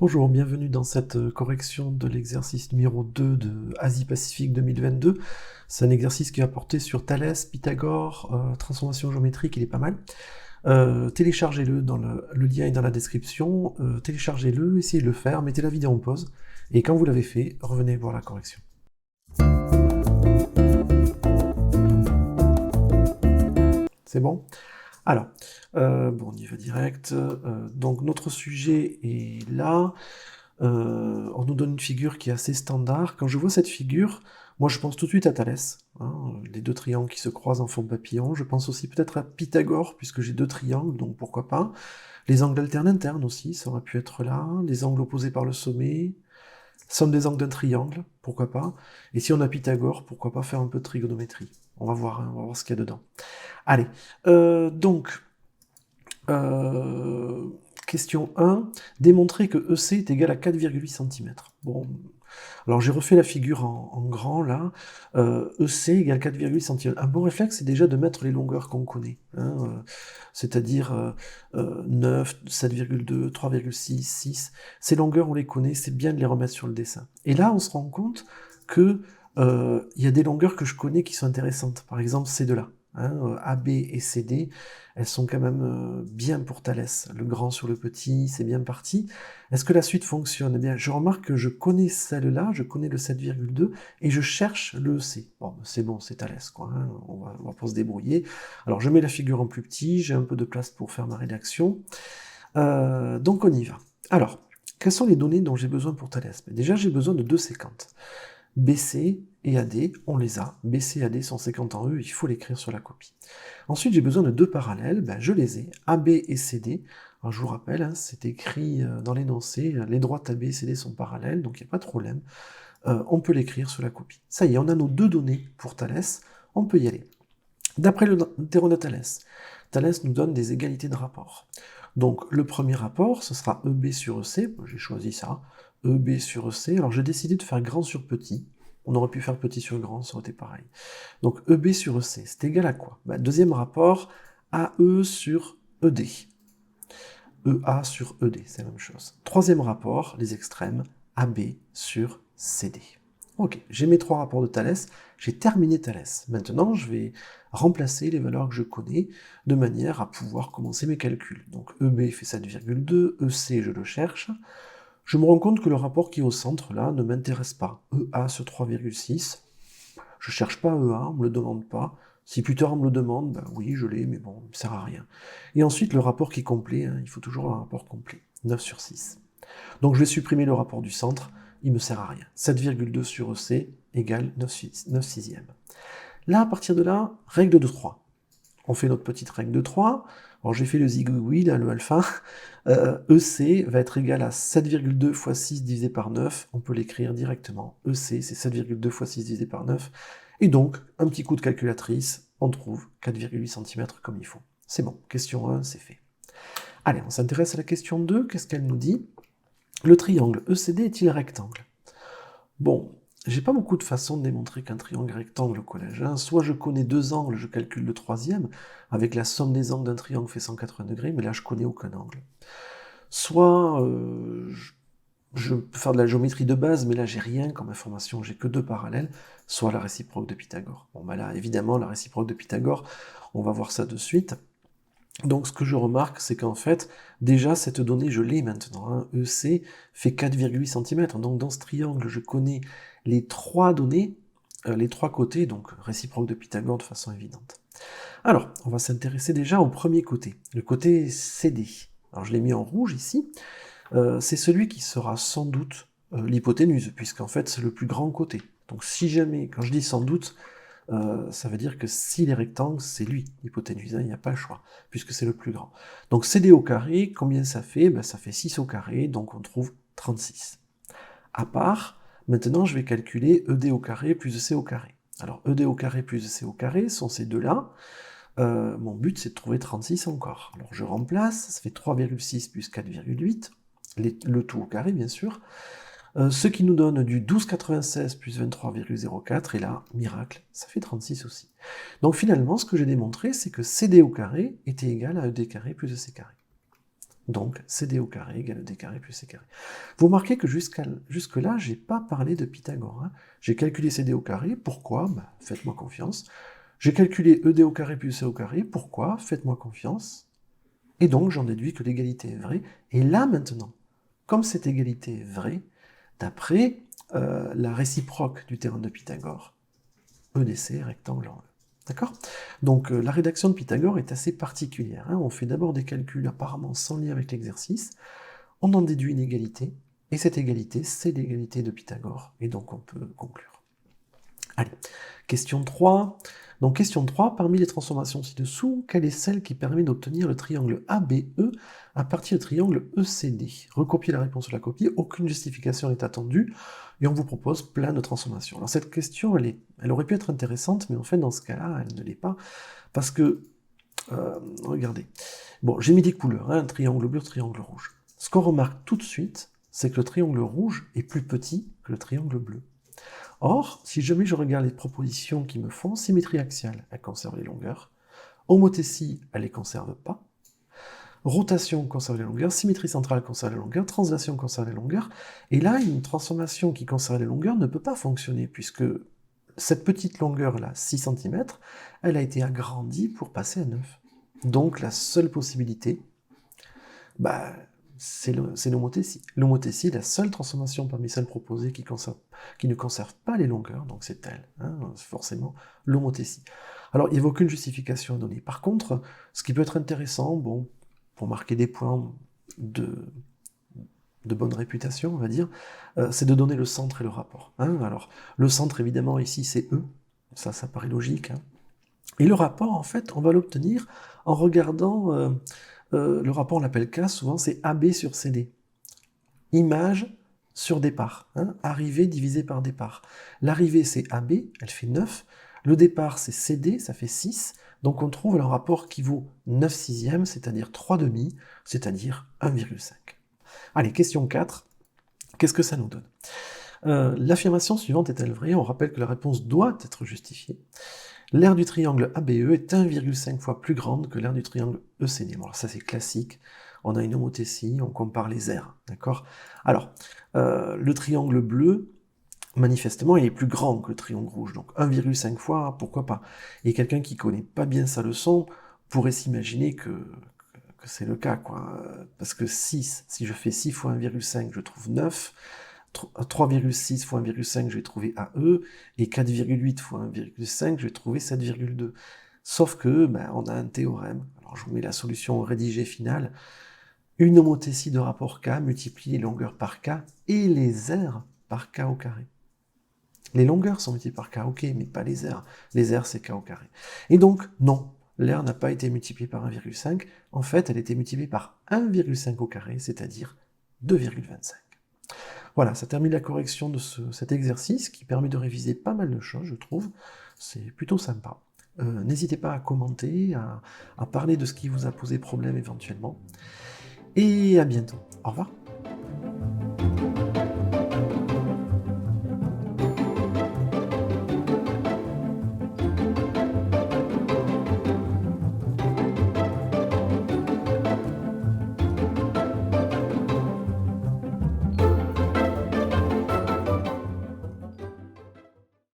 Bonjour, bienvenue dans cette correction de l'exercice numéro 2 de Asie-Pacifique 2022. C'est un exercice qui va porter sur Thalès, Pythagore, transformation géométrique, il est pas mal. Téléchargez-le, le lien est dans la description, téléchargez-le, essayez de le faire, mettez la vidéo en pause, et quand vous l'avez fait, revenez voir la correction. C'est bon? Alors, on y va direct. Donc notre sujet est là. On nous donne une figure qui est assez standard. Quand je vois cette figure, moi je pense tout de suite à Thalès, hein, les deux triangles qui se croisent en forme papillon. Je pense aussi peut-être à Pythagore, puisque j'ai deux triangles, donc pourquoi pas. Les angles alternes internes aussi, ça aurait pu être là. Les angles opposés par le sommet. Somme des angles d'un triangle, pourquoi pas. Et si on a Pythagore, pourquoi pas faire un peu de trigonométrie. On va voir, hein, on va voir ce qu'il y a dedans. Allez, question 1, démontrer que EC est égal à 4,8 cm. Bon, alors j'ai refait la figure en grand là, EC égale 4,8 cm. Un bon réflexe, c'est déjà de mettre les longueurs qu'on connaît, hein, c'est-à-dire 9, 7,2, 3,6, 6. Ces longueurs, on les connaît, c'est bien de les remettre sur le dessin. Et là, on se rend compte que il y a des longueurs que je connais qui sont intéressantes. Par exemple, ces deux-là. Hein, AB et CD, elles sont quand même bien pour Thalès. Le grand sur le petit, c'est bien parti. Est-ce que la suite fonctionne? Eh bien, je remarque que je connais celle-là, je connais le 7,2, et je cherche le EC. Bon, c'est bon, c'est Thalès, quoi, hein, on va pas se débrouiller. Alors, je mets la figure en plus petit, j'ai un peu de place pour faire ma rédaction. Donc, on y va. Alors, quelles sont les données dont j'ai besoin pour Thalès? Déjà, j'ai besoin de deux séquentes. BC et AD, on les a. BC et AD sont séquentes en E, il faut l'écrire sur la copie. Ensuite, j'ai besoin de deux parallèles, je les ai, AB et CD. Alors, je vous rappelle, hein, c'est écrit dans l'énoncé, les droites AB et CD sont parallèles, donc il n'y a pas de problème. On peut l'écrire sur la copie. Ça y est, on a nos deux données pour Thalès, on peut y aller. D'après le théorème de Thalès, Thalès nous donne des égalités de rapport. Donc le premier rapport, ce sera EB sur EC, j'ai choisi ça, EB sur EC, alors j'ai décidé de faire grand sur petit, on aurait pu faire petit sur grand, ça aurait été pareil. Donc EB sur EC, c'est égal à quoi? Deuxième rapport, AE sur ED. EA sur ED, c'est la même chose. Troisième rapport, les extrêmes, AB sur CD. Ok, j'ai mes trois rapports de Thalès, j'ai terminé Thalès. Maintenant, je vais remplacer les valeurs que je connais de manière à pouvoir commencer mes calculs. Donc EB fait 7,2, EC je le cherche. Je me rends compte que le rapport qui est au centre, là, ne m'intéresse pas. EA sur 3,6, je cherche pas EA, on me le demande pas. Si plus tard on me le demande, oui, je l'ai, mais bon, il ne sert à rien. Et ensuite, le rapport qui est complet, hein, il faut toujours un rapport complet, 9 sur 6. Donc je vais supprimer le rapport du centre, il ne me sert à rien. 7,2 sur EC égale 9 sixièmes. Là, à partir de là, règle de 3. On fait notre petite règle de 3. Alors j'ai fait le zigouigoui, le alpha. EC va être égal à 7,2 fois 6 divisé par 9. On peut l'écrire directement. EC, c'est 7,2 fois 6 divisé par 9. Et donc, un petit coup de calculatrice, on trouve 4,8 cm comme il faut. C'est bon, question 1, c'est fait. Allez, on s'intéresse à la question 2. Qu'est-ce qu'elle nous dit? Le triangle ECD est-il rectangle? Bon, j'ai pas beaucoup de façons de démontrer qu'un triangle est rectangle au collège. Hein. Soit je connais deux angles, je calcule le troisième, avec la somme des angles d'un triangle fait 180 degrés, mais là je connais aucun angle. Soit je peux faire de la géométrie de base, mais là j'ai rien comme information, j'ai que deux parallèles, soit la réciproque de Pythagore. Bon, là évidemment, la réciproque de Pythagore, on va voir ça de suite. Donc ce que je remarque, c'est qu'en fait, déjà cette donnée, je l'ai maintenant. Hein. EC fait 4,8 cm. Donc dans ce triangle, je connais les trois données, les trois côtés, donc réciproque de Pythagore de façon évidente. Alors, on va s'intéresser déjà au premier côté, le côté CD. Alors je l'ai mis en rouge ici. C'est celui qui sera sans doute l'hypoténuse, puisqu'en fait c'est le plus grand côté. Donc si jamais, quand je dis sans doute, ça veut dire que s'il est rectangle, c'est lui, l'hypoténuse, il n'y a pas le choix, puisque c'est le plus grand. Donc CD au carré, combien ça fait? Ça fait 6 au carré, donc on trouve 36. À part, maintenant je vais calculer ED au carré plus EC au carré. Alors ED au carré plus EC au carré sont ces deux-là. Mon but c'est de trouver 36 encore. Alors je remplace, ça fait 3,6 plus 4,8, le tout au carré bien sûr. Ce qui nous donne du 12,96 plus 23,04, et là, miracle, ça fait 36 aussi. Donc finalement, ce que j'ai démontré, c'est que CD au carré était égal à ED carré plus EC carré. Donc, CD au carré égale D carré plus C carré. Vous remarquez que jusque-là, je n'ai pas parlé de Pythagore. Hein. J'ai calculé CD au carré. Pourquoi? Faites-moi confiance. J'ai calculé ED au carré plus C au carré. Pourquoi? Faites-moi confiance. Et donc, j'en déduis que l'égalité est vraie. Et là, maintenant, comme cette égalité est vraie, d'après la réciproque du théorème de Pythagore, EDC, rectangle en E. D'accord? Donc, la rédaction de Pythagore est assez particulière. Hein. On fait d'abord des calculs apparemment sans lien avec l'exercice, on en déduit une égalité, et cette égalité, c'est l'égalité de Pythagore, et donc on peut conclure. Allez, question 3. Donc question 3, parmi les transformations ci-dessous, quelle est celle qui permet d'obtenir le triangle ABE à partir du triangle ECD? Recopiez la réponse de la copie, aucune justification n'est attendue, et on vous propose plein de transformations. Alors cette question, elle aurait pu être intéressante, mais en fait dans ce cas-là, elle ne l'est pas, parce que, regardez, bon, j'ai mis des couleurs, hein, triangle bleu, triangle rouge. Ce qu'on remarque tout de suite, c'est que le triangle rouge est plus petit que le triangle bleu. Or, si jamais je regarde les propositions qui me font, symétrie axiale, elle conserve les longueurs, homothétie, elle les conserve pas, rotation conserve les longueurs, symétrie centrale conserve les longueurs, translation conserve les longueurs, et là, une transformation qui conserve les longueurs ne peut pas fonctionner, puisque cette petite longueur-là, 6 cm, elle a été agrandie pour passer à 9. Donc la seule possibilité, c'est l'homothétie. L'homothétie, la seule transformation parmi celles proposées qui ne conserve pas les longueurs, donc c'est elle, hein, forcément, l'homothétie. Alors, il n'y avait aucune justification à donner. Par contre, ce qui peut être intéressant, bon, pour marquer des points de bonne réputation, on va dire, c'est de donner le centre et le rapport. Hein. Alors, le centre, évidemment, ici, c'est E, ça paraît logique. Hein. Et le rapport, en fait, on va l'obtenir en regardant... le rapport, on l'appelle K, souvent c'est AB sur CD. Image sur départ. Hein, arrivée divisée par départ. L'arrivée, c'est AB, elle fait 9. Le départ, c'est CD, ça fait 6. Donc on trouve un rapport qui vaut 9 sixièmes, c'est-à-dire 3 demi, c'est-à-dire 1,5. Allez, question 4. Qu'est-ce que ça nous donne? L'affirmation suivante est-elle vraie? On rappelle que la réponse doit être justifiée. L'aire du triangle ABE est 1,5 fois plus grande que l'aire du triangle ECD. Bon, alors ça c'est classique, on a une homothétie, on compare les aires, d'accord? Alors, le triangle bleu, manifestement, il est plus grand que le triangle rouge, donc 1,5 fois, pourquoi pas? Et quelqu'un qui connaît pas bien sa leçon pourrait s'imaginer que c'est le cas, quoi. Parce que 6, si je fais 6 fois 1,5, je trouve 9, 3,6 fois 1,5, je vais trouver AE, et 4,8 fois 1,5, je vais trouver 7,2. Sauf que, on a un théorème, alors je vous mets la solution rédigée finale, une homothétie de rapport K multiplie les longueurs par K et les aires par K au carré. Les longueurs sont multipliées par K, ok, mais pas les aires. Les aires, c'est K au carré. Et donc, non, l'aire n'a pas été multipliée par 1,5, en fait, elle a été multipliée par 1,5 au carré, c'est-à-dire 2,25. Voilà, ça termine la correction de cet exercice qui permet de réviser pas mal de choses, je trouve. C'est plutôt sympa. N'hésitez pas à commenter, à parler de ce qui vous a posé problème éventuellement. Et à bientôt. Au revoir.